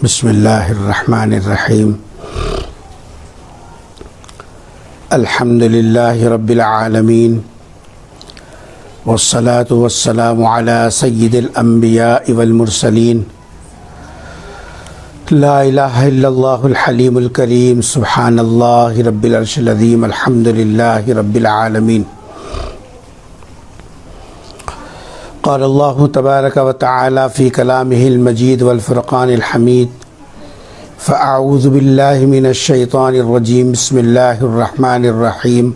بسم اللہ الرحمن الرحیم الحمد للہ رب العالمین والصلاة والسلام علی سید الانبیاء والمرسلین لا الہ الا اللہ الحلیم الکریم سبحان اللہ رب العرش العظیم الحمد للہ رب العالمین قال اللہ تبارک و تعالی فی کلامہ المجید والفرقان الحمید فاعوذ باللہ من الشیطان الرجیم بسم اللہ الرحمن الرحیم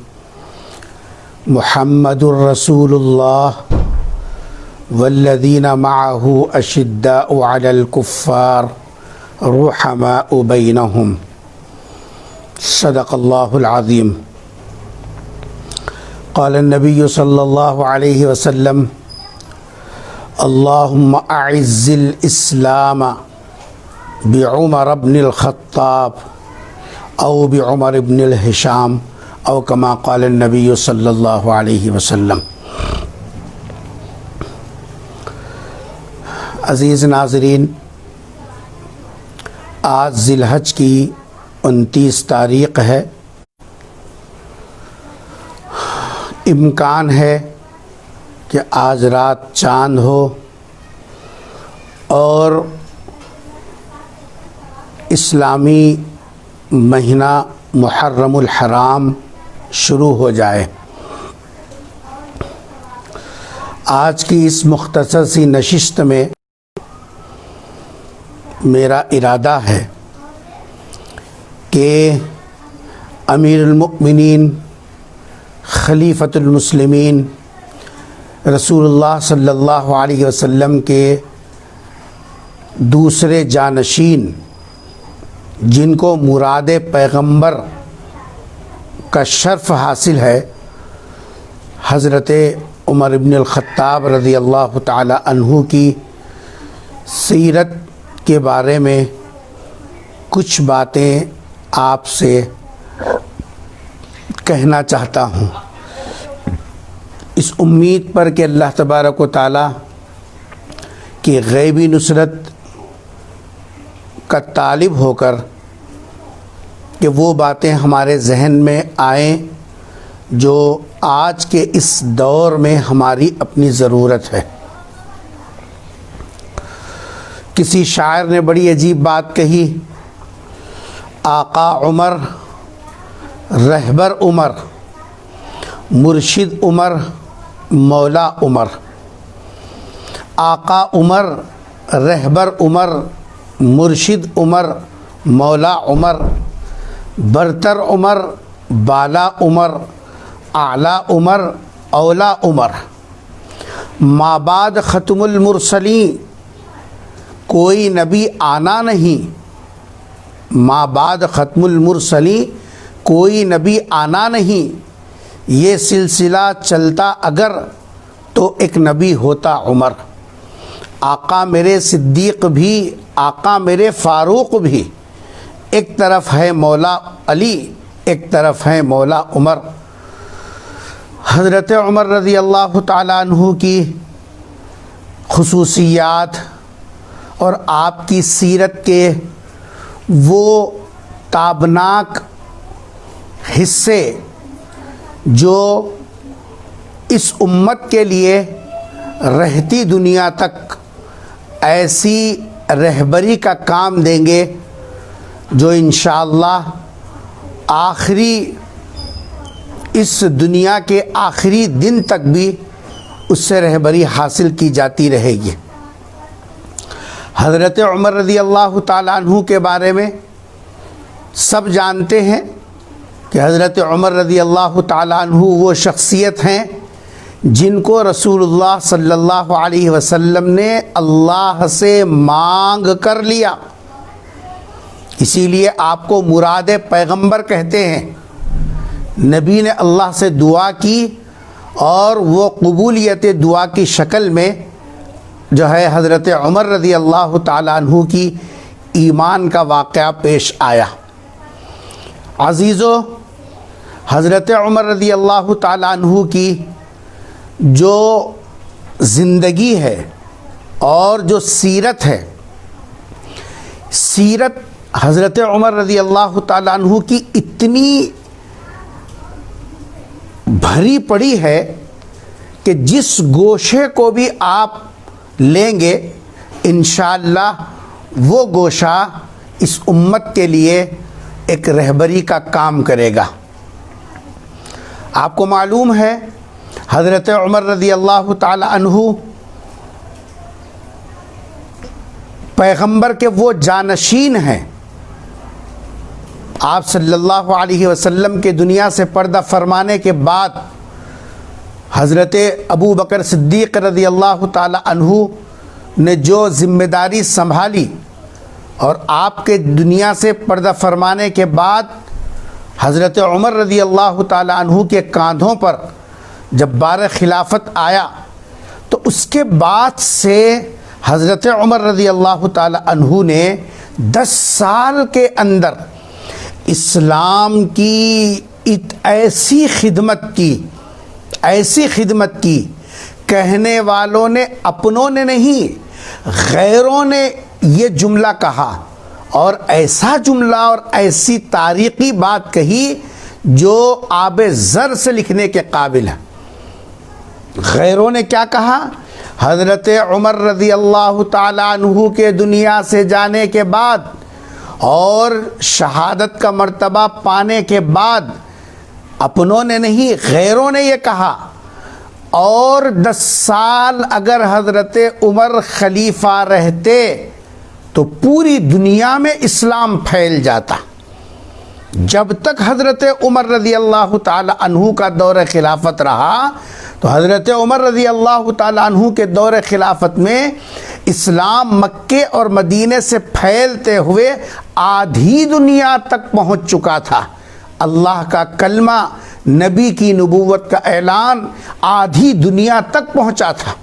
محمد رسول اللہ والذین معہ اشداء علی الکفار رحماء بینہم صدق اللہ العظیم قال النبی صلی اللہ علیہ وسلم اللہم اعز الاسلام بعمر بن الخطاب او بعمر بن الحشام او کما قال النبی صلی اللہ علیہ وسلم۔ عزیز ناظرین، آج ذی الحج کی 29 تاریخ ہے۔ امکان ہے کہ آج رات چاند ہو اور اسلامی مہینہ محرم الحرام شروع ہو جائے۔ آج کی اس مختصر سی نشست میں میرا ارادہ ہے کہ امیر المؤمنین خلیفۃ المسلمین رسول اللہ صلی اللہ علیہ وسلم کے دوسرے جانشین، جن کو مراد پیغمبر کا شرف حاصل ہے، حضرت عمر بن الخطاب رضی اللہ تعالی عنہ کی سیرت کے بارے میں کچھ باتیں آپ سے کہنا چاہتا ہوں، اس امید پر کہ اللہ تبارک و تعالی کی غیبی نصرت کا طالب ہو کر کہ وہ باتیں ہمارے ذہن میں آئیں جو آج کے اس دور میں ہماری اپنی ضرورت ہے۔ کسی شاعر نے بڑی عجیب بات کہی، آقا عمر، رہبر عمر، مرشد عمر، مولا عمر۔ آقا عمر، رہبر عمر، مرشد عمر، مولا عمر، برتر عمر، بالا عمر، اعلیٰ عمر، اولا عمر۔ مابعد ختم المرسلین، کوئی نبی آنا نہیں۔ مابعد ختم المرسلین، کوئی نبی آنا نہیں۔ یہ سلسلہ چلتا اگر تو ایک نبی ہوتا عمر۔ آقا میرے صدیق بھی، آقا میرے فاروق بھی، ایک طرف ہے مولا علی، ایک طرف ہے مولا عمر۔ حضرت عمر رضی اللہ تعالیٰ عنہ کی خصوصیات اور آپ کی سیرت کے وہ تابناک حصے جو اس امت کے لیے رہتی دنیا تک ایسی رہبری کا کام دیں گے جو انشاءاللہ آخری اس دنیا کے آخری دن تک بھی اس سے رہبری حاصل کی جاتی رہے گی۔ حضرت عمر رضی اللہ تعالیٰ عنہ کے بارے میں سب جانتے ہیں کہ حضرت عمر رضی اللہ تعالیٰ عنہ وہ شخصیت ہیں جن کو رسول اللہ صلی اللہ علیہ وسلم نے اللہ سے مانگ کر لیا، اسی لیے آپ کو مراد پیغمبر کہتے ہیں۔ نبی نے اللہ سے دعا کی اور وہ قبولیت دعا کی شکل میں جو ہے حضرت عمر رضی اللہ تعالیٰ عنہ کی ایمان کا واقعہ پیش آیا۔ عزیزو، حضرت عمر رضی اللہ تعالیٰ عنہ کی جو زندگی ہے اور جو سیرت ہے، سیرت حضرت عمر رضی اللہ تعالیٰ عنہ کی اتنی بھری پڑی ہے کہ جس گوشے کو بھی آپ لیں گے انشاءاللہ وہ گوشہ اس امت کے لیے ایک رہبری کا کام کرے گا۔ آپ کو معلوم ہے حضرت عمر رضی اللہ تعالی عنہ پیغمبر کے وہ جانشین ہیں۔ آپ صلی اللہ علیہ وسلم کے دنیا سے پردہ فرمانے کے بعد حضرت ابو بکر صدیق رضی اللہ تعالی عنہ نے جو ذمہ داری سنبھالی، اور آپ کے دنیا سے پردہ فرمانے کے بعد حضرت عمر رضی اللہ تعالی عنہ کے کاندھوں پر جب بار خلافت آیا تو اس کے بعد سے حضرت عمر رضی اللہ تعالی عنہ نے 10 سال کے اندر اسلام کی ایسی خدمت کی کہنے والوں نے، اپنوں نے نہیں غیروں نے یہ جملہ کہا، اور ایسا جملہ اور ایسی تاریخی بات کہی جو آب زر سے لکھنے کے قابل ہے۔ غیروں نے کیا کہا؟ حضرت عمر رضی اللہ تعالی عنہ کے دنیا سے جانے کے بعد اور شہادت کا مرتبہ پانے کے بعد اپنوں نے نہیں غیروں نے یہ کہا، اور 10 سال اگر حضرت عمر خلیفہ رہتے تو پوری دنیا میں اسلام پھیل جاتا۔ جب تک حضرت عمر رضی اللہ تعالی عنہ کا دور خلافت رہا تو حضرت عمر رضی اللہ تعالی عنہ کے دور خلافت میں اسلام مکے اور مدینے سے پھیلتے ہوئے آدھی دنیا تک پہنچ چکا تھا۔ اللہ کا کلمہ، نبی کی نبوت کا اعلان آدھی دنیا تک پہنچا تھا۔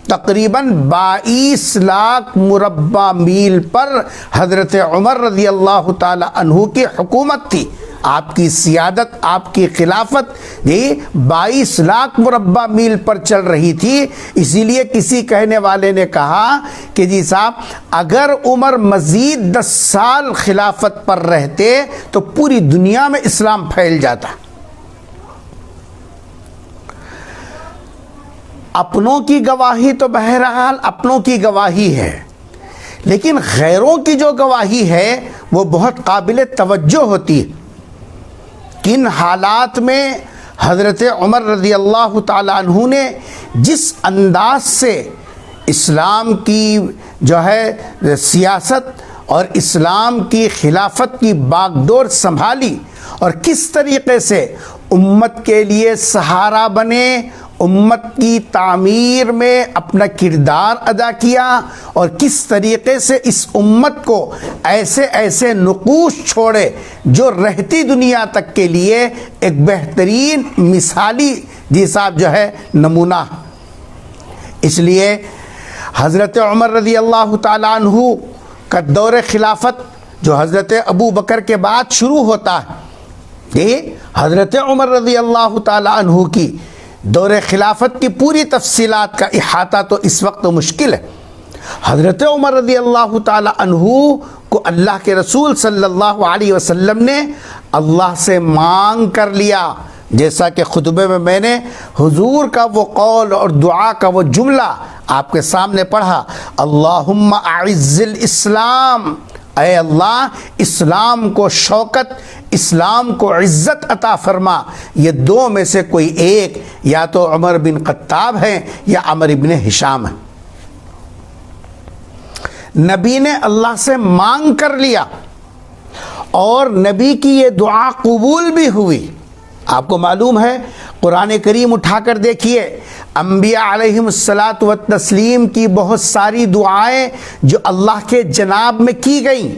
تقریباً 22 لاکھ مربع میل پر حضرت عمر رضی اللہ تعالی عنہ کی حکومت تھی۔ آپ کی سیادت، آپ کی خلافت 22 لاکھ مربع میل پر چل رہی تھی۔ اسی لیے کسی کہنے والے نے کہا کہ جی صاحب اگر عمر مزید 10 سال خلافت پر رہتے تو پوری دنیا میں اسلام پھیل جاتا۔ اپنوں کی گواہی تو بہرحال اپنوں کی گواہی ہے، لیکن غیروں کی جو گواہی ہے وہ بہت قابل توجہ ہوتی ہے۔ کن حالات میں حضرت عمر رضی اللہ تعالی عنہ نے جس انداز سے اسلام کی جو ہے سیاست اور اسلام کی خلافت کی باغ ڈور سنبھالی، اور کس طریقے سے امت کے لیے سہارا بنے، امت کی تعمیر میں اپنا کردار ادا کیا، اور کس طریقے سے اس امت کو ایسے نقوش چھوڑے جو رہتی دنیا تک کے لیے ایک بہترین مثالی جی صاحب جو ہے نمونہ۔ اس لیے حضرت عمر رضی اللہ تعالی عنہ کا دور خلافت جو حضرت ابو بکر کے بعد شروع ہوتا ہے، حضرت عمر رضی اللہ تعالی عنہ کی دور خلافت کی پوری تفصیلات کا احاطہ تو اس وقت مشکل ہے۔ حضرت عمر رضی اللہ تعالی عنہ کو اللہ کے رسول صلی اللہ علیہ وسلم نے اللہ سے مانگ کر لیا، جیسا کہ خطبے میں نے حضور کا وہ قول اور دعا کا وہ جملہ آپ کے سامنے پڑھا، اللہم اعز الاسلام، اے اللہ اسلام کو شوکت، اسلام کو عزت عطا فرما۔ یہ دو میں سے کوئی ایک یا تو عمر بن خطاب ہے یا عمر بن ہشام ہے۔ نبی نے اللہ سے مانگ کر لیا اور نبی کی یہ دعا قبول بھی ہوئی۔ آپ کو معلوم ہے قرآن کریم اٹھا کر دیکھیے، انبیاء علیہم الصلاۃ والتسلیم کی بہت ساری دعائیں جو اللہ کے جناب میں کی گئیں،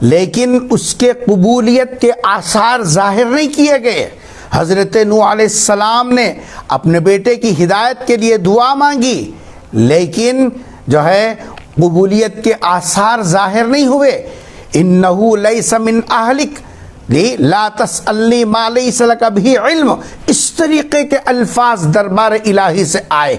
لیکن اس کے قبولیت کے آثار ظاہر نہیں کیے گئے۔ حضرت نوح علیہ السلام نے اپنے بیٹے کی ہدایت کے لیے دعا مانگی، لیکن جو ہے قبولیت کے آثار ظاہر نہیں ہوئے۔ انہ لیس من اہلک لا تسألنی ما لیس لک بہ علم، اس طریقے کے الفاظ دربار الہی سے آئے۔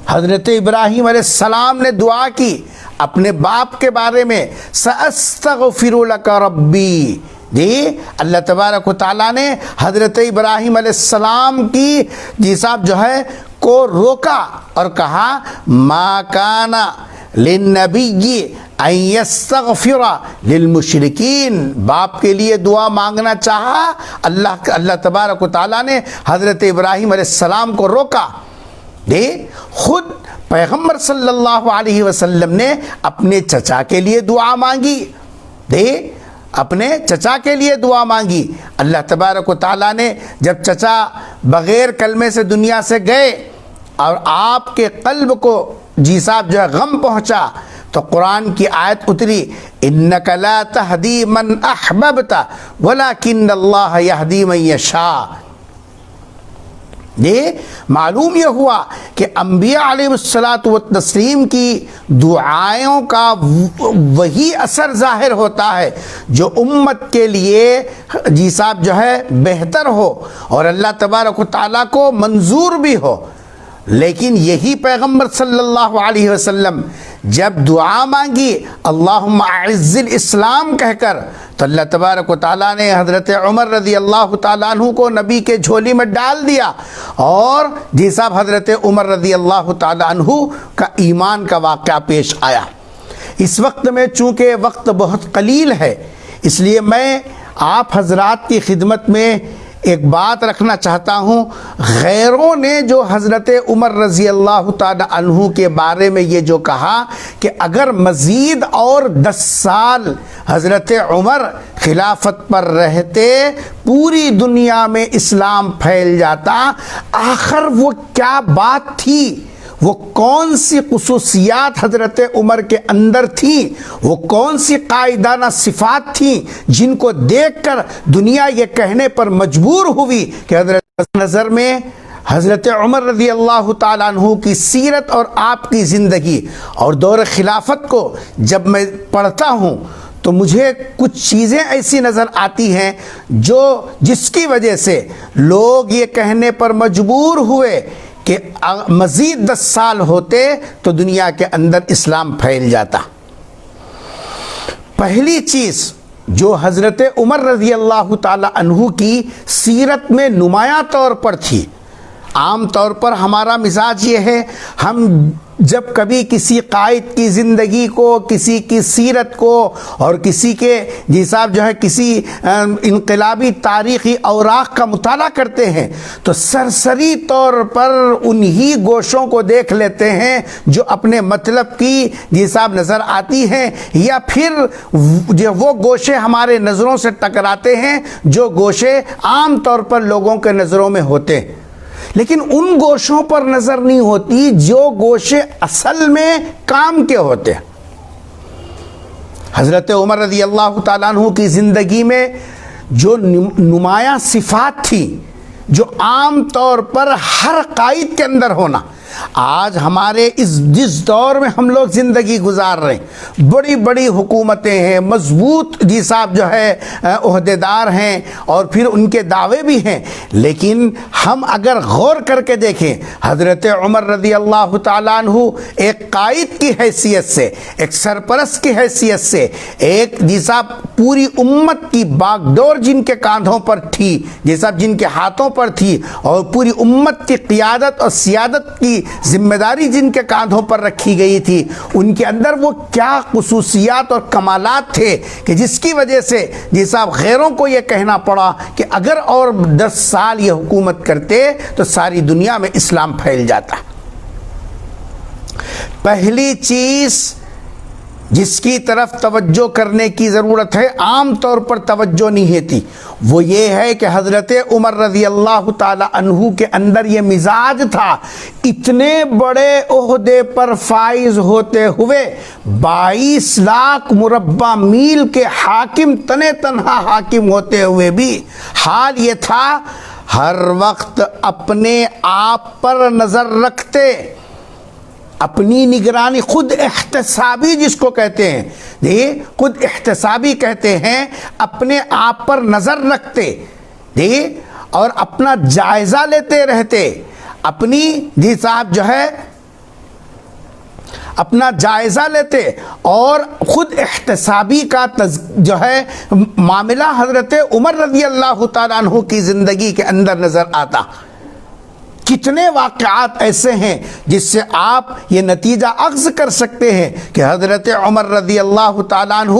حضرت ابراہیم علیہ السلام نے دعا کی اپنے باپ کے بارے میں، سأستغفر لک ربی، جی اللہ تبارک و تعالیٰ نے حضرت ابراہیم علیہ السلام کی جی صاحب جو ہے کو روکا اور کہا ما کان للنبی ان یستغفر للمشرکین، باپ کے لیے دعا مانگنا چاہا، اللہ تبارک و تعالیٰ نے حضرت ابراہیم علیہ السلام کو روکا۔ خود پیغمبر صلی اللہ علیہ وسلم نے اپنے چچا کے لیے دعا مانگی، اپنے چچا کے لیے دعا مانگی۔ اللہ تبارک و تعالیٰ نے جب چچا بغیر کلمے سے دنیا سے گئے اور آپ کے قلب کو جی صاحب جو ہے غم پہنچا، تو قرآن کی آیت اتری انک لا تہدی من احببت ولکن اللہ یہدی من یشاء۔ یہ معلوم یہ ہوا کہ انبیاء علیہ الصلاۃ والتسلیم کی دعائوں کا وہی اثر ظاہر ہوتا ہے جو امت کے لیے جی صاحب جو ہے بہتر ہو اور اللہ تبارک و تعالیٰ کو منظور بھی ہو۔ لیکن یہی پیغمبر صلی اللہ علیہ وسلم جب دعا مانگی اللہم اعز الاسلام کہہ کر، تو اللہ تبارک و تعالیٰ نے حضرت عمر رضی اللہ تعالیٰ عنہ کو نبی کے جھولی میں ڈال دیا، اور جی صاحب حضرت عمر رضی اللہ تعالیٰ عنہ کا ایمان کا واقعہ پیش آیا۔ اس وقت میں چونکہ وقت بہت قلیل ہے، اس لیے میں آپ حضرات کی خدمت میں ایک بات رکھنا چاہتا ہوں۔ غیروں نے جو حضرت عمر رضی اللہ تعالی عنہ کے بارے میں یہ جو کہا کہ اگر مزید اور 10 سال حضرت عمر خلافت پر رہتے پوری دنیا میں اسلام پھیل جاتا، آخر وہ کیا بات تھی، وہ کون سی خصوصیات حضرت عمر کے اندر تھیں، وہ کون سی قائدانہ صفات تھیں جن کو دیکھ کر دنیا یہ کہنے پر مجبور ہوئی کہ حضرت نظر میں حضرت عمر رضی اللہ تعالیٰ عنہ کی سیرت اور آپ کی زندگی اور دور خلافت کو جب میں پڑھتا ہوں تو مجھے کچھ چیزیں ایسی نظر آتی ہیں جس کی وجہ سے لوگ یہ کہنے پر مجبور ہوئے کہ مزید 10 سال ہوتے تو دنیا کے اندر اسلام پھیل جاتا۔ پہلی چیز جو حضرت عمر رضی اللہ تعالی عنہ کی سیرت میں نمایاں طور پر تھی، عام طور پر ہمارا مزاج یہ ہے، ہم جب کبھی کسی قائد کی زندگی کو، کسی کی سیرت کو اور کسی کے جی صاحب جو ہے کسی انقلابی تاریخی اوراق کا مطالعہ کرتے ہیں تو سرسری طور پر انہی گوشوں کو دیکھ لیتے ہیں جو اپنے مطلب کی جی صاحب نظر آتی ہیں، یا پھر جو وہ گوشے ہمارے نظروں سے ٹکراتے ہیں جو گوشے عام طور پر لوگوں کے نظروں میں ہوتے ہیں، لیکن ان گوشوں پر نظر نہیں ہوتی جو گوشے اصل میں کام کے ہوتے ہیں۔ حضرت عمر رضی اللہ تعالیٰ عنہ کی زندگی میں جو نمایاں صفات تھی جو عام طور پر ہر قائد کے اندر ہونا، آج ہمارے جس دور میں ہم لوگ زندگی گزار رہے ہیں، بڑی بڑی حکومتیں ہیں، مضبوط جی صاحب جو ہے عہدیدار ہیں اور پھر ان کے دعوے بھی ہیں، لیکن ہم اگر غور کر کے دیکھیں حضرت عمر رضی اللہ تعالیٰ عنہ ایک قائد کی حیثیت سے، ایک سرپرست کی حیثیت سے، ایک جی صاحب پوری امت کی باغ ڈور جن کے کاندھوں پر تھی، جی صاحب جن کے ہاتھوں پر تھی، اور پوری امت کی قیادت اور سیادت کی ذمہ داری جن کے کاندھوں پر رکھی گئی تھی، ان کے اندر وہ کیا خصوصیات اور کمالات تھے کہ جس کی وجہ سے جی صاحب غیروں کو یہ کہنا پڑا کہ اگر اور 10 سال یہ حکومت کرتے تو ساری دنیا میں اسلام پھیل جاتا۔ پہلی چیز جس کی طرف توجہ کرنے کی ضرورت ہے، عام طور پر توجہ نہیں ہوتی، وہ یہ ہے کہ حضرت عمر رضی اللہ تعالی عنہ کے اندر یہ مزاج تھا، اتنے بڑے عہدے پر فائز ہوتے ہوئے 22 لاکھ مربع میل کے حاکم، تنے تنہا حاکم ہوتے ہوئے بھی حال یہ تھا ہر وقت اپنے آپ پر نظر رکھتے، اپنی نگرانی، خود احتسابی جس کو کہتے ہیں، خود احتسابی کہتے ہیں، اپنے آپ پر نظر رکھتے اور اپنا جائزہ لیتے رہتے، اپنی جی صاحب جو ہے اپنا جائزہ لیتے اور خود احتسابی کا جو ہے معاملہ حضرت عمر رضی اللہ تعالیٰ عنہ کی زندگی کے اندر نظر آتا۔ کتنے واقعات ایسے ہیں جس سے آپ یہ نتیجہ اخذ کر سکتے ہیں کہ حضرت عمر رضی اللہ تعالیٰ عنہ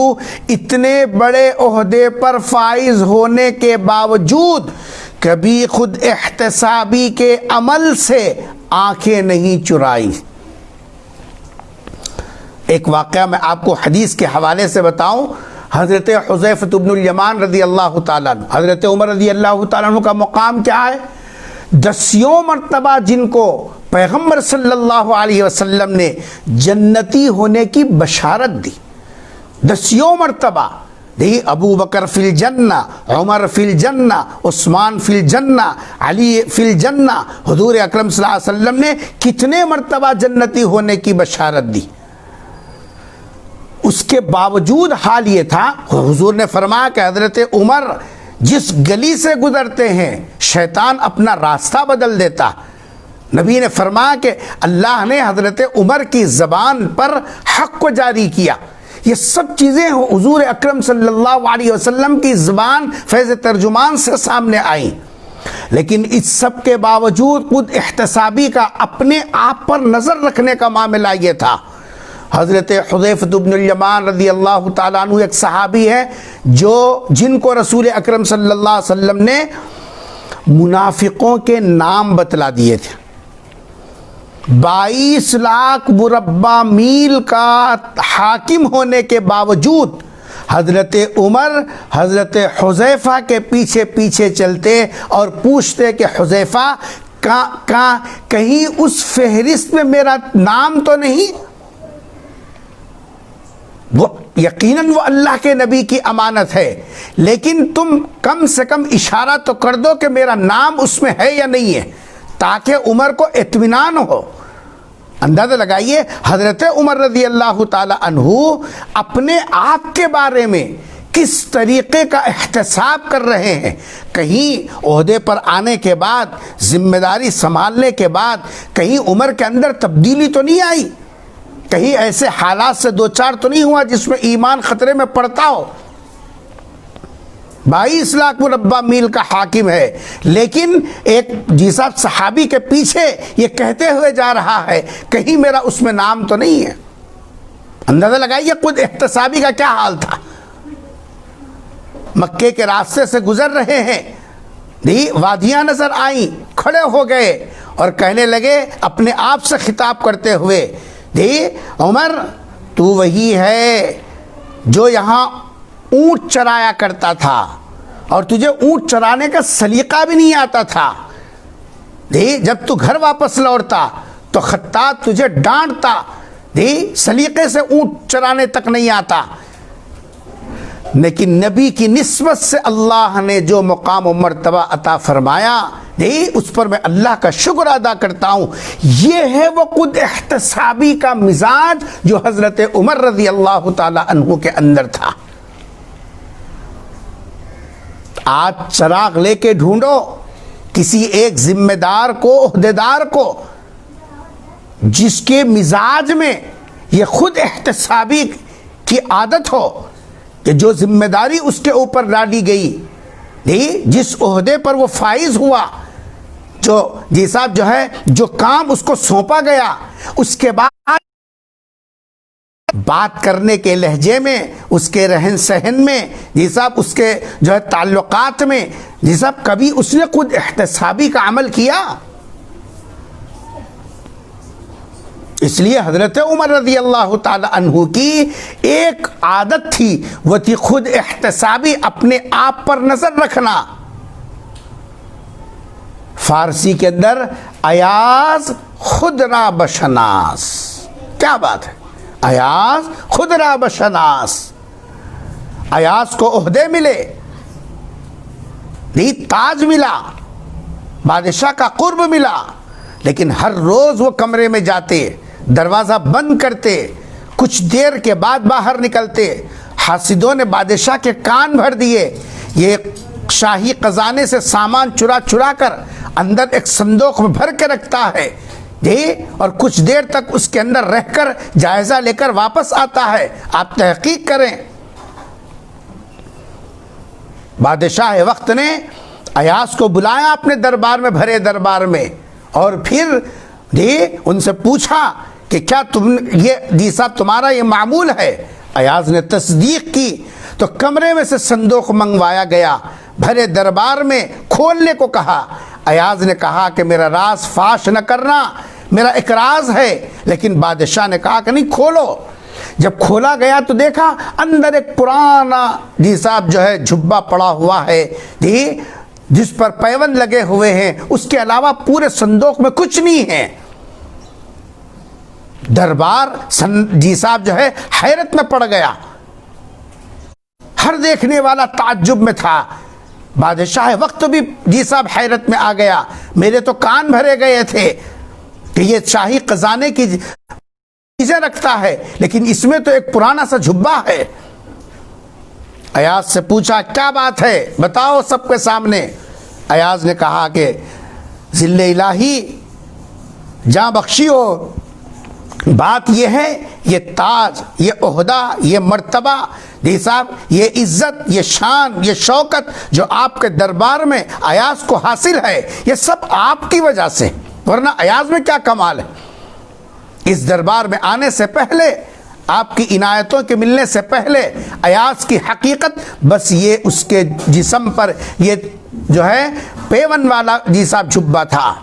اتنے بڑے عہدے پر فائز ہونے کے باوجود کبھی خود احتسابی کے عمل سے آنکھیں نہیں چرائی۔ ایک واقعہ میں آپ کو حدیث کے حوالے سے بتاؤں، حضرت حذیفہ بن الیمان رضی اللہ تعالیٰ عنہ، حضرت عمر رضی اللہ تعالیٰ عنہ کا مقام کیا ہے؟ 10 مرتبہ جن کو پیغمبر صلی اللہ علیہ وسلم نے جنتی ہونے کی بشارت دی، 10 مرتبہ دی، ابو بکر فی الجنہ، عمر فی الجنہ، عثمان فی الجنہ، علی فی الجنہ، حضور اکرم صلی اللہ علیہ وسلم نے کتنے مرتبہ جنتی ہونے کی بشارت دی۔ اس کے باوجود حال یہ تھا، حضور نے فرمایا کہ حضرت عمر جس گلی سے گزرتے ہیں شیطان اپنا راستہ بدل دیتا۔ نبی نے فرمایا کہ اللہ نے حضرت عمر کی زبان پر حق کو جاری کیا۔ یہ سب چیزیں حضور اکرم صلی اللہ علیہ وسلم کی زبان فیض ترجمان سے سامنے آئیں، لیکن اس سب کے باوجود خود احتسابی کا اپنے آپ پر نظر رکھنے کا معاملہ یہ تھا۔ حضرت حذیفہ بن الیمان رضی اللہ تعالیٰ عنہ ایک صحابی ہے جن کو رسول اکرم صلی اللہ علیہ وسلم نے منافقوں کے نام بتلا دیے تھے۔ 22 لاکھ مربع میل کا حاکم ہونے کے باوجود حضرت عمر حضرت حذیفہ کے پیچھے پیچھے چلتے اور پوچھتے کہ حذیفہ کہیں اس فہرست میں میرا نام تو نہیں؟ وہ یقیناً وہ اللہ کے نبی کی امانت ہے، لیکن تم کم سے کم اشارہ تو کر دو کہ میرا نام اس میں ہے یا نہیں ہے، تاکہ عمر کو اطمینان ہو۔ اندازہ لگائیے حضرت عمر رضی اللہ تعالی عنہ اپنے آپ کے بارے میں کس طریقے کا احتساب کر رہے ہیں۔ کہیں عہدے پر آنے کے بعد، ذمہ داری سنبھالنے کے بعد کہیں عمر کے اندر تبدیلی تو نہیں آئی؟ کہیں ایسے حالات سے دوچار تو نہیں ہوا جس میں ایمان خطرے میں پڑتا ہو؟ 22 لاکھ مربع میل کا حاکم ہے، لیکن ایک صاحب صحابی کے پیچھے یہ کہتے ہوئے جا رہا ہے کہیں میرا اس میں نام تو نہیں ہے۔ اندازہ لگائیے خود احتسابی کا کیا حال تھا۔ مکے کے راستے سے گزر رہے ہیں، وادیاں نظر آئیں، کھڑے ہو گئے اور کہنے لگے اپنے آپ سے خطاب کرتے ہوئے، عمر تو وہی ہے جو یہاں اونٹ چرایا کرتا تھا اور تجھے اونٹ چرانے کا سلیقہ بھی نہیں آتا تھا۔ جب تو گھر واپس لوٹتا تو خطاط تجھے ڈانٹتا، سلیقے سے اونٹ چرانے تک نہیں آتا۔ لیکن نبی کی نسبت سے اللہ نے جو مقام و مرتبہ عطا فرمایا، اس پر میں اللہ کا شکر ادا کرتا ہوں۔ یہ ہے وہ خود احتسابی کا مزاج جو حضرت عمر رضی اللہ تعالی عنہ کے اندر تھا۔ آج چراغ لے کے ڈھونڈو کسی ایک ذمہ دار کو، عہدیدار کو، جس کے مزاج میں یہ خود احتسابی کی عادت ہو کہ جو ذمہ داری اس کے اوپر ڈالی گئی، جس عہدے پر وہ فائز ہوا، جو کام اس کو سونپا گیا، اس کے بعد بات کرنے کے لہجے میں، اس کے رہن سہن میں، اس کے تعلقات میں، کبھی اس نے خود احتسابی کا عمل کیا؟ اس لیے حضرت عمر رضی اللہ تعالی عنہ کی ایک عادت تھی، وہ تھی خود احتسابی، اپنے آپ پر نظر رکھنا۔ فارسی کے اندر ایاز خود را بشناس، کیا بات ہے، ایاز خود را بشناس۔ ایاز کو عہدے ملے، تاج ملا، بادشاہ کا قرب ملا، لیکن ہر روز وہ کمرے میں جاتے، دروازہ بند کرتے، کچھ دیر کے بعد باہر نکلتے۔ حاسدوں نے بادشاہ کے کان بھر دیے، یہ شاہی خزانے سے سامان چرا کر اندر ایک صندوق میں بھر کے رکھتا ہے، جی اور کچھ دیر تک اس کے اندر رہ کر جائزہ لے کر واپس آتا ہے. آپ تحقیق کریں. بادشاہ وقت نے ایاز کو بلایا اپنے دربار میں، بھرے دربار میں، اور پھر جی ان سے پوچھا کہ کیا جی صاحب تمہارا یہ معمول ہے؟ ایاز نے تصدیق کی تو کمرے میں سے صندوق منگوایا گیا، بھرے دربار میں کھولنے کو کہا. ایاز نے کہا کہ میرا راز فاش نہ کرنا، میرا ایک راز ہے. لیکن بادشاہ نے کہا کہ نہیں، کھولو. جب کھولا گیا تو دیکھا اندر ایک پرانا جی صاحب جو ہے جھبا پڑا ہوا ہے جی، جس پر پیوند لگے ہوئے ہیں. اس کے علاوہ پورے صندوق میں کچھ نہیں ہے. دربار جی صاحب جو ہے حیرت میں پڑ گیا. ہر دیکھنے والا تعجب میں تھا. بادشاہ وقت بھی جی صاحب حیرت میں آ گیا. میرے تو کان بھرے گئے تھے کہ یہ شاہی خزانے کی چیزیں رکھتا ہے، لیکن اس میں تو ایک پرانا سا جھبا ہے. ایاز سے پوچھا کیا بات ہے، بتاؤ سب کے سامنے. ایاز نے کہا کہ ذل الہی جاں بخشی ہو، بات یہ ہے یہ تاج، یہ عہدہ، یہ مرتبہ جی صاحب، یہ عزت، یہ شان، یہ شوکت جو آپ کے دربار میں ایاز کو حاصل ہے، یہ سب آپ کی وجہ سے، ورنہ ایاز میں کیا کمال ہے. اس دربار میں آنے سے پہلے، آپ کی عنایتوں کے ملنے سے پہلے، ایاز کی حقیقت بس یہ اس کے جسم پر یہ جو ہے پیون والا جی صاحب جھبا تھا.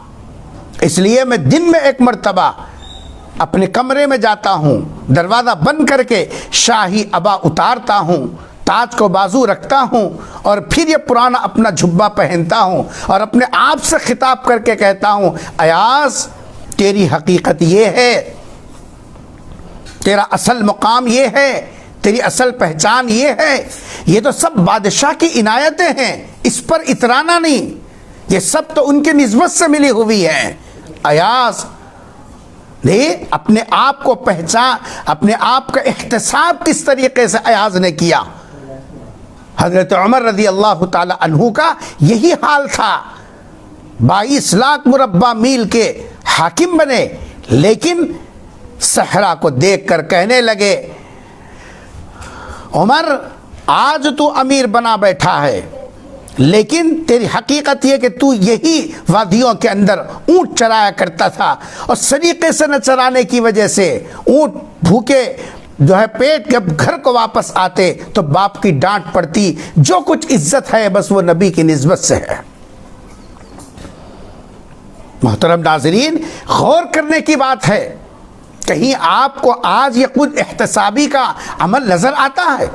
اس لیے میں دن میں ایک مرتبہ اپنے کمرے میں جاتا ہوں، دروازہ بند کر کے شاہی عبا اتارتا ہوں، تاج کو بازو رکھتا ہوں، اور پھر یہ پرانا اپنا جھبا پہنتا ہوں اور اپنے آپ سے خطاب کر کے کہتا ہوں ایاز تیری حقیقت یہ ہے، تیرا اصل مقام یہ ہے، تیری اصل پہچان یہ ہے. یہ تو سب بادشاہ کی عنایتیں ہیں، اس پر اترانا نہیں، یہ سب تو ان کے نسبت سے ملی ہوئی ہے. ایاز اپنے آپ کو پہچان، اپنے آپ کا احتساب کس طریقے سے ایاز نے کیا. حضرت عمر رضی اللہ تعالی عنہ کا یہی حال تھا. 22 لاکھ مربع میل کے حاکم بنے، لیکن صحرا کو دیکھ کر کہنے لگے عمر آج تو امیر بنا بیٹھا ہے، لیکن تیری حقیقت یہ کہ تو یہی وادیوں کے اندر اونٹ چرایا کرتا تھا، اور سلیقے سے نہ چرانے کی وجہ سے اونٹ بھوکے جو ہے پیٹ جب گھر کو واپس آتے تو باپ کی ڈانٹ پڑتی. جو کچھ عزت ہے بس وہ نبی کی نسبت سے ہے. محترم ناظرین، غور کرنے کی بات ہے، کہیں آپ کو آج یہ خود احتسابی کا عمل نظر آتا ہے؟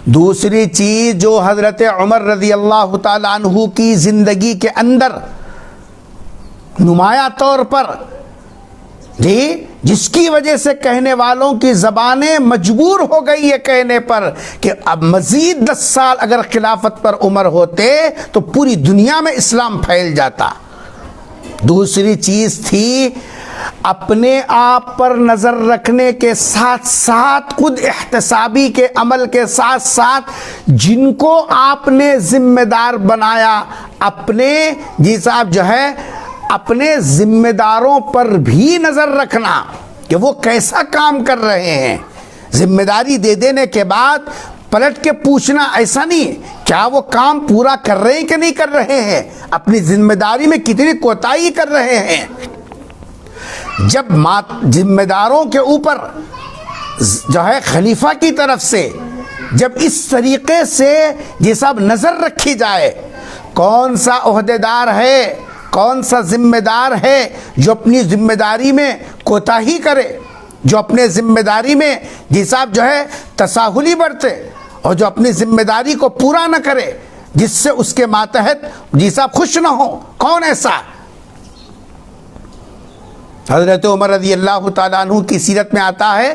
دوسری چیز جو حضرت عمر رضی اللہ تعالیٰ عنہ کی زندگی کے اندر نمایاں طور پر جس کی وجہ سے کہنے والوں کی زبانیں مجبور ہو گئی یہ کہنے پر کہ اب مزید 10 سال اگر خلافت پر عمر ہوتے تو پوری دنیا میں اسلام پھیل جاتا. دوسری چیز تھی اپنے آپ پر نظر رکھنے کے ساتھ ساتھ، خود احتسابی کے عمل کے ساتھ ساتھ جن کو آپ نے ذمہ دار بنایا، اپنے جی صاحب جو ہے اپنے ذمہ داروں پر بھی نظر رکھنا کہ وہ کیسا کام کر رہے ہیں. ذمہ داری دے دینے کے بعد پلٹ کے پوچھنا ایسا نہیں کیا وہ کام پورا کر رہے ہیں کہ نہیں کر رہے ہیں، اپنی ذمہ داری میں کتنی کوتاہی کر رہے ہیں. جب ذمہ داروں کے اوپر جو ہے خلیفہ کی طرف سے جب اس طریقے سے یہ سب نظر رکھی جائے، کون سا عہدیدار ہے، کون سا ذمہ دار ہے جو اپنی ذمہ داری میں کوتاہی کرے، جو اپنے ذمہ داری میں جی صاحب جو ہے تساہلی برتے، اور جو اپنی ذمہ داری کو پورا نہ کرے جس سے اس کے ماتحت جی صاحب خوش نہ ہو؟ کون ایسا؟ حضرت عمر رضی اللہ تعالیٰ عنہ کی سیرت میں آتا ہے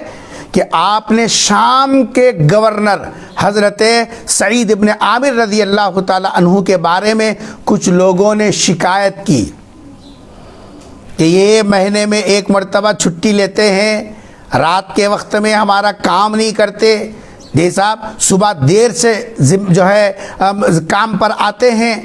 کہ آپ نے شام کے گورنر حضرت سعید ابن عامر رضی اللہ تعالیٰ عنہ کے بارے میں کچھ لوگوں نے شکایت کی کہ یہ مہینے میں ایک مرتبہ چھٹی لیتے ہیں، رات کے وقت میں ہمارا کام نہیں کرتے، جی صاحب صبح دیر سے جو ہے کام پر آتے ہیں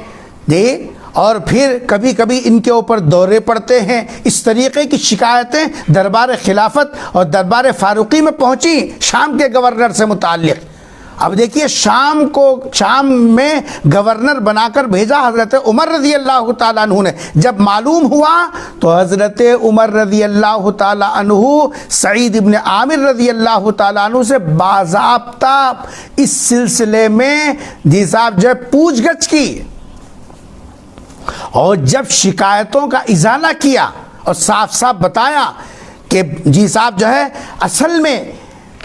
جی، اور پھر کبھی کبھی ان کے اوپر دورے پڑتے ہیں. اس طریقے کی شکایتیں دربار خلافت اور دربار فاروقی میں پہنچی شام کے گورنر سے متعلق. اب دیکھیے شام میں گورنر بنا کر بھیجا حضرت عمر رضی اللہ تعالیٰ عنہ نے. جب معلوم ہوا تو حضرت عمر رضی اللہ تعالیٰ عنہ سعید ابن عامر رضی اللہ تعالیٰ عنہ سے باضابطہ اس سلسلے میں جی صاحب جو ہے پوچھ گچھ کی، اور جب شکایتوں کا ازالہ کیا اور صاف صاف بتایا کہ جی صاحب جو ہے اصل میں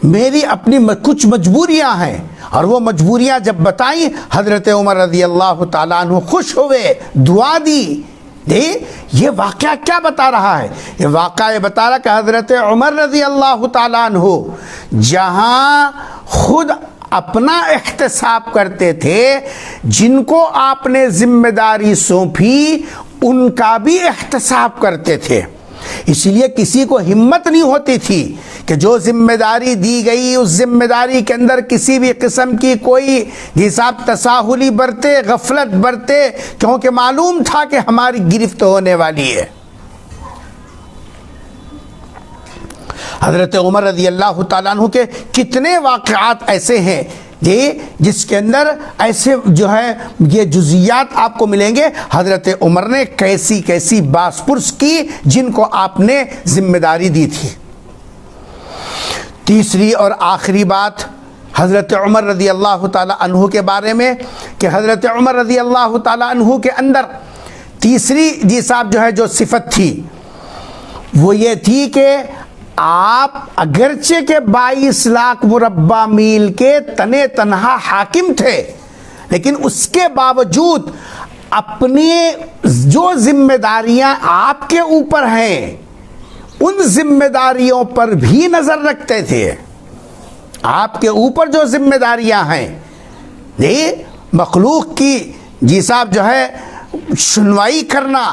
میری اپنی کچھ مجبوریاں ہیں، اور وہ مجبوریاں جب بتائیں حضرت عمر رضی اللہ تعالیٰ عنہ خوش ہوئے، دعا دی. یہ واقعہ کیا بتا رہا ہے؟ یہ واقعہ یہ بتا رہا کہ حضرت عمر رضی اللہ تعالیٰ عنہ جہاں خود اپنا احتساب کرتے تھے، جن کو آپ نے ذمہ داری سونپی ان کا بھی احتساب کرتے تھے. اس لیے کسی کو ہمت نہیں ہوتی تھی کہ جو ذمہ داری دی گئی اس ذمہ داری کے اندر کسی بھی قسم کی کوئی حساب تساہلی برتے، غفلت برتے، کیونکہ معلوم تھا کہ ہماری گرفت ہونے والی ہے. حضرت عمر رضی اللہ تعالیٰ عنہ کے کتنے واقعات ایسے ہیں جس کے اندر ایسے جو ہے یہ جزیات آپ کو ملیں گے. حضرت عمر نے کیسی کیسی باس پرس کی جن کو آپ نے ذمہ داری دی تھی. تیسری اور آخری بات حضرت عمر رضی اللہ تعالیٰ عنہ کے بارے میں کہ حضرت عمر رضی اللہ تعالیٰ عنہ کے اندر تیسری جی صاحب جو ہے جو صفت تھی وہ یہ تھی کہ آپ اگرچہ کے 22 لاکھ مربع میل کے تنے تنہا حاکم تھے، لیکن اس کے باوجود اپنی جو ذمہ داریاں آپ کے اوپر ہیں ان ذمہ داریوں پر بھی نظر رکھتے تھے. آپ کے اوپر جو ذمہ داریاں ہیں مخلوق کی جی صاحب جو ہے سنوائی کرنا،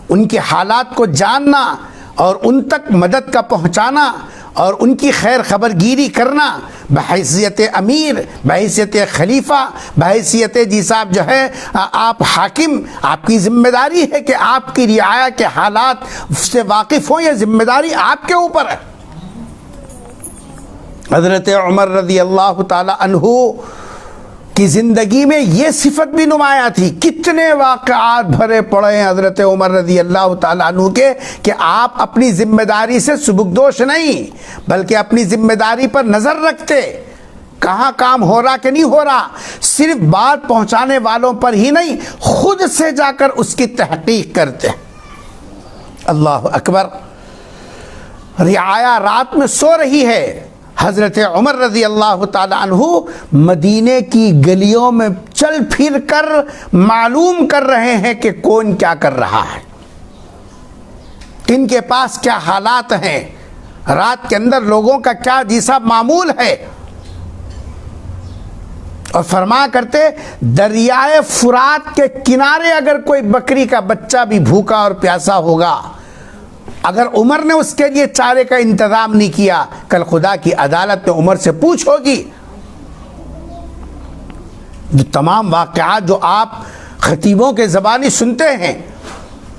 ان کے حالات کو جاننا اور ان تک مدد کا پہنچانا اور ان کی خیر خبر گیری کرنا، بحیثیت امیر، بحیثیت خلیفہ، بحیثیت جی صاحب جو ہے آپ حاکم، آپ کی ذمہ داری ہے کہ آپ کی رعایا کے حالات سے واقف ہوں. یہ ذمہ داری آپ کے اوپر ہے. حضرت عمر رضی اللہ تعالی عنہ کی زندگی میں یہ صفت بھی نمایاں تھی. کتنے واقعات بھرے پڑے ہیں حضرت عمر رضی اللہ تعالیٰ عنہ کے کہ آپ اپنی ذمہ داری سے سبکدوش نہیں بلکہ اپنی ذمہ داری پر نظر رکھتے، کہاں کام ہو رہا کہ نہیں ہو رہا. صرف بات پہنچانے والوں پر ہی نہیں، خود سے جا کر اس کی تحقیق کرتے. اللہ اکبر. رعایا رات میں سو رہی ہے، حضرت عمر رضی اللہ تعالی عنہ مدینے کی گلیوں میں چل پھر کر معلوم کر رہے ہیں کہ کون کیا کر رہا ہے، کن کے پاس کیا حالات ہیں، رات کے اندر لوگوں کا کیا جیسا معمول ہے. اور فرمایا کرتے دریائے فرات کے کنارے اگر کوئی بکری کا بچہ بھی بھوکا اور پیاسا ہوگا، اگر عمر نے اس کے لیے چارے کا انتظام نہیں کیا، کل خدا کی عدالت میں عمر سے پوچھ ہوگی. جو تمام واقعات جو آپ خطیبوں کے زبانی سنتے ہیں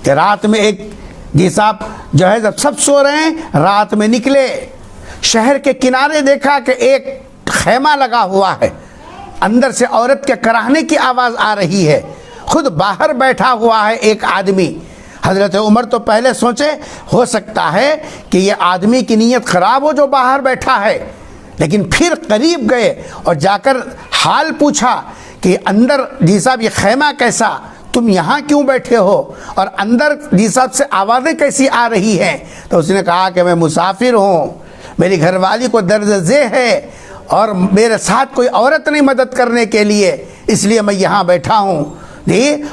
کہ رات میں ایک جی صاحب جو ہے جب سب سو رہے ہیں رات میں نکلے، شہر کے کنارے دیکھا کہ ایک خیمہ لگا ہوا ہے، اندر سے عورت کے کراہنے کی آواز آ رہی ہے، خود باہر بیٹھا ہوا ہے ایک آدمی. حضرت عمر تو پہلے سوچے ہو سکتا ہے کہ یہ آدمی کی نیت خراب ہو جو باہر بیٹھا ہے، لیکن پھر قریب گئے اور جا کر حال پوچھا کہ اندر جی صاحب یہ خیمہ کیسا، تم یہاں کیوں بیٹھے ہو اور اندر جی صاحب سے آوازیں کیسی آ رہی ہیں. تو اس نے کہا کہ میں مسافر ہوں، میری گھر والی کو درد ذیل ہے اور میرے ساتھ کوئی عورت نہیں مدد کرنے کے لیے، اس لیے میں یہاں بیٹھا ہوں.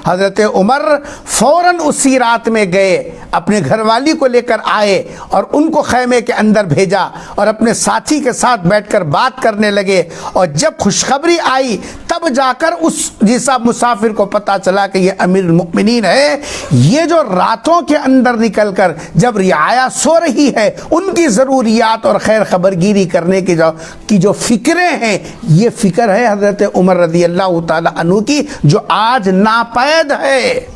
حضرت عمر فوراً اسی رات میں گئے، اپنے گھر والی کو لے کر آئے اور ان کو خیمے کے اندر بھیجا اور اپنے ساتھی کے ساتھ بیٹھ کر بات کرنے لگے. اور جب خوشخبری آئی تب جا کر اس جیسا مسافر کو پتہ چلا کہ یہ امیر المؤمنین ہے. یہ جو راتوں کے اندر نکل کر جب رعایا سو رہی ہے ان کی ضروریات اور خیر خبر گیری کرنے کی جو فکریں ہیں، یہ فکر ہے حضرت عمر رضی اللہ تعالی عنہ کی جو آج ناپید ہے.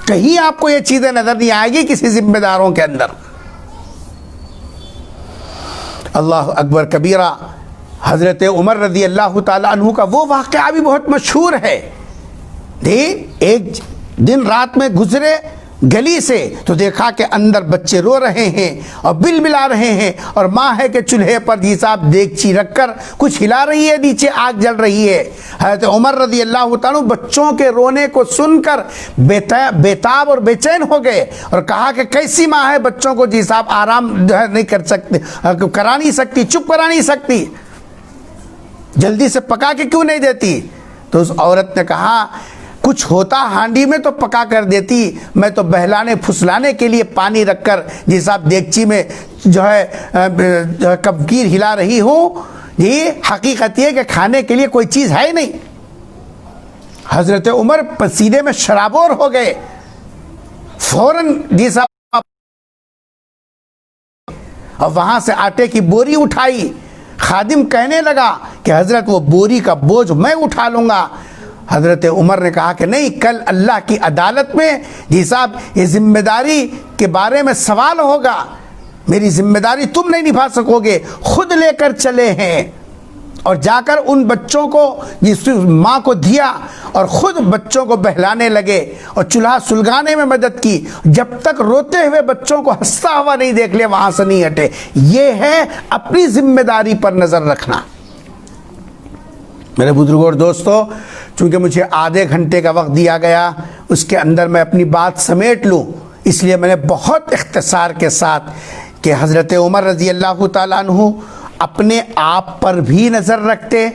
کہیں آپ کو یہ چیزیں نظر نہیں آئے گی کسی ذمہ داروں کے اندر۔ اللہ اکبر کبیرہ۔ حضرت عمر رضی اللہ تعالیٰ عنہ کا وہ واقعہ بھی بہت مشہور ہے۔ ایک دن رات میں گزرے گلی سے تو دیکھا کہ اندر بچے رو رہے ہیں اور بل بلا رہے ہیں، اور ماں ہے کہ چولہے پر جی صاحب دیگچی رکھ کر کچھ ہلا رہی ہے، نیچے آگ جل رہی ہے۔ حضرت عمر رضی اللہ تعالیٰ بچوں کے رونے کو سن کر بیتاب اور بے چین ہو گئے اور کہا کہ کیسی ماں ہے بچوں کو جی صاحب آرام نہیں کر سکتی، کرا نہیں سکتی، چپ کرا نہیں سکتی، جلدی سے پکا کے کیوں نہیں دیتی؟ تو اس عورت نے کہا کچھ ہوتا ہانڈی میں تو پکا کر دیتی، میں تو بہلانے پھسلانے کے لیے پانی رکھ کر جی صاحب دیگچی میں جو ہے کبگیر ہلا رہی ہوں، یہ حقیقت یہ کہ کھانے کے لیے کوئی چیز ہے نہیں۔ حضرت عمر پسینے میں شرابور ہو گئے، فوراً جی صاحب اور وہاں سے آٹے کی بوری اٹھائی۔ خادم کہنے لگا کہ حضرت وہ بوری کا بوجھ میں اٹھا لوں گا۔ حضرت عمر نے کہا کہ نہیں، کل اللہ کی عدالت میں جی صاحب یہ ذمہ داری کے بارے میں سوال ہوگا، میری ذمہ داری تم نہیں نبھا سکو گے، خود لے کر چلے ہیں اور جا کر ان بچوں کو جس ماں کو دیا اور خود بچوں کو بہلانے لگے اور چولہا سلگانے میں مدد کی، جب تک روتے ہوئے بچوں کو ہنستا ہوا نہیں دیکھ لے وہاں سے نہیں ہٹے۔ یہ ہے اپنی ذمہ داری پر نظر رکھنا۔ میرے بزرگوں اور دوستو، چونکہ مجھے آدھے گھنٹے کا وقت دیا گیا، اس کے اندر میں اپنی بات سمیٹ لوں، اس لیے میں نے بہت اختصار کے ساتھ کہ حضرت عمر رضی اللہ تعالیٰ عنہ اپنے آپ پر بھی نظر رکھتے،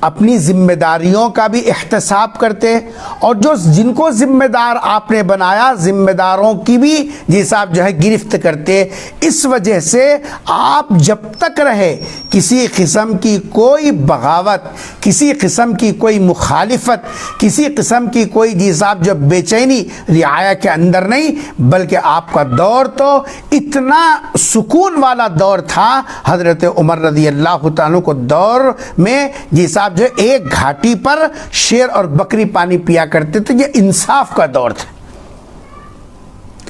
اپنی ذمہ داریوں کا بھی احتساب کرتے، اور جن کو ذمہ دار آپ نے بنایا ذمہ داروں کی بھی جی صاحب جو ہے گرفت کرتے۔ اس وجہ سے آپ جب تک رہے کسی قسم کی کوئی بغاوت، کسی قسم کی کوئی مخالفت، کسی قسم کی کوئی جی صاحب جو بے چینی رعایا کے اندر نہیں، بلکہ آپ کا دور تو اتنا سکون والا دور تھا۔ حضرت عمر رضی اللہ تعالیٰ کو دور میں جی صاحب جو ایک گھاٹی پر شیر اور بکری پانی پیا کرتے تھے، یہ انصاف کا دور تھا۔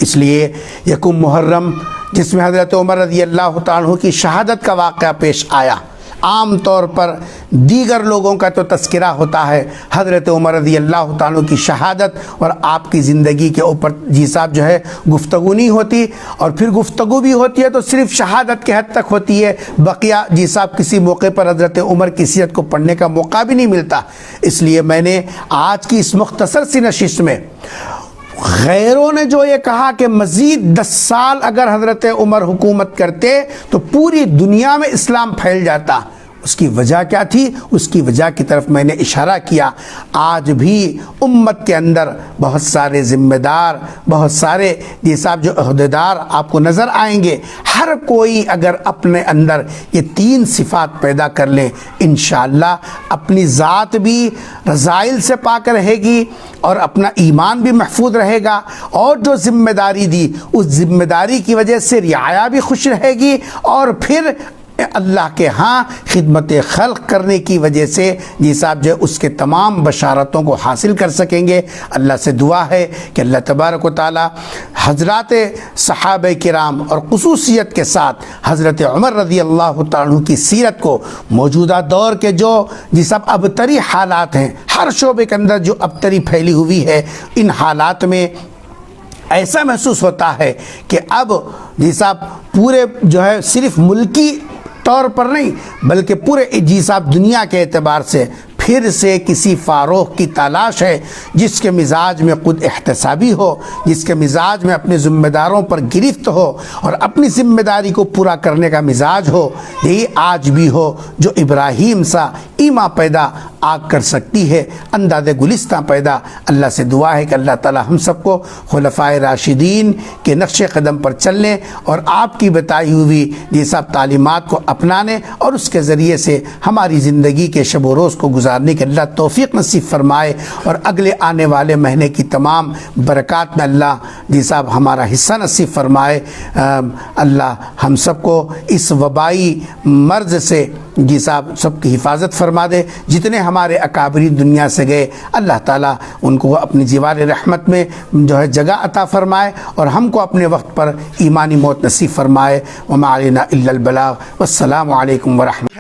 اس لیے یکم محرم جس میں حضرت عمر رضی اللہ تعالیٰ کی شہادت کا واقعہ پیش آیا، عام طور پر دیگر لوگوں کا تو تذکرہ ہوتا ہے، حضرت عمر رضی اللہ تعالیٰ کی شہادت اور آپ کی زندگی کے اوپر جی صاحب جو ہے گفتگو نہیں ہوتی، اور پھر گفتگو بھی ہوتی ہے تو صرف شہادت کے حد تک ہوتی ہے، بقیہ جی صاحب کسی موقع پر حضرت عمر کی سیرت کو پڑھنے کا موقع بھی نہیں ملتا۔ اس لیے میں نے آج کی اس مختصر سی نشست میں غیروں نے جو یہ کہا کہ مزید 10 سال اگر حضرت عمر حکومت کرتے تو پوری دنیا میں اسلام پھیل جاتا، اس کی وجہ کیا تھی؟ اس کی وجہ کی طرف میں نے اشارہ کیا۔ آج بھی امت کے اندر بہت سارے ذمہ دار، بہت سارے یہ صاحب جو عہدیدار آپ کو نظر آئیں گے، ہر کوئی اگر اپنے اندر یہ 3 صفات پیدا کر لیں، انشاءاللہ اپنی ذات بھی رذائل سے پاک رہے گی اور اپنا ایمان بھی محفوظ رہے گا، اور جو ذمہ داری دی اس ذمہ داری کی وجہ سے رعایا بھی خوش رہے گی، اور پھر اللہ کے ہاں خدمت خلق کرنے کی وجہ سے جی صاحب جو اس کے تمام بشارتوں کو حاصل کر سکیں گے۔ اللہ سے دعا ہے کہ اللہ تبارک و تعالی حضرات صحابہ کرام اور خصوصیت کے ساتھ حضرت عمر رضی اللہ تعالیٰ عنہ کی سیرت کو موجودہ دور کے جو جی صاحب ابتری حالات ہیں، ہر شعبے کے اندر جو ابتری پھیلی ہوئی ہے، ان حالات میں ایسا محسوس ہوتا ہے کہ اب جی صاحب پورے جو ہے صرف ملکی طور پر نہیں بلکہ پورے جی صاحب دنیا کے اعتبار سے پھر سے کسی فاروق کی تلاش ہے جس کے مزاج میں خود احتسابی ہو، جس کے مزاج میں اپنے ذمہ داروں پر گرفت ہو اور اپنی ذمہ داری کو پورا کرنے کا مزاج ہو۔ یہی آج بھی ہو جو ابراہیم سا ایما پیدا آگ کر سکتی ہے، انداز گلستہ پیدا۔ اللہ سے دعا ہے کہ اللہ تعالی ہم سب کو خلفائے راشدین کے نقش قدم پر چلنے اور آپ کی بتائی ہوئی یہ سب تعلیمات کو اپنانے اور اس کے ذریعے سے ہماری زندگی کے شب و روز کو گزارنے کی اللہ توفیق نصیب فرمائے، اور اگلے آنے والے مہینے کی تمام برکات میں اللہ جی صاحب ہمارا حصہ نصیب فرمائے۔ اللہ ہم سب کو اس وبائی مرض سے جی صاحب سب کی حفاظت فرما دے. جتنے ہمارے اکابرین دنیا سے گئے اللہ تعالیٰ ان کو اپنی جوار رحمت میں جو ہے جگہ عطا فرمائے اور ہم کو اپنے وقت پر ایمانی موت نصیب فرمائے. وما علینا الا البلاغ. والسلام علیکم ورحمۃ.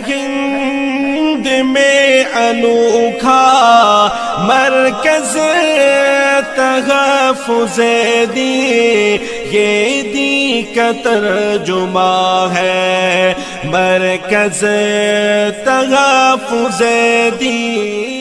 ہند میں انوکھا مرکز تحفظ دین، یہ دین کا ترجمہ ہے مرکز تحفظ دین.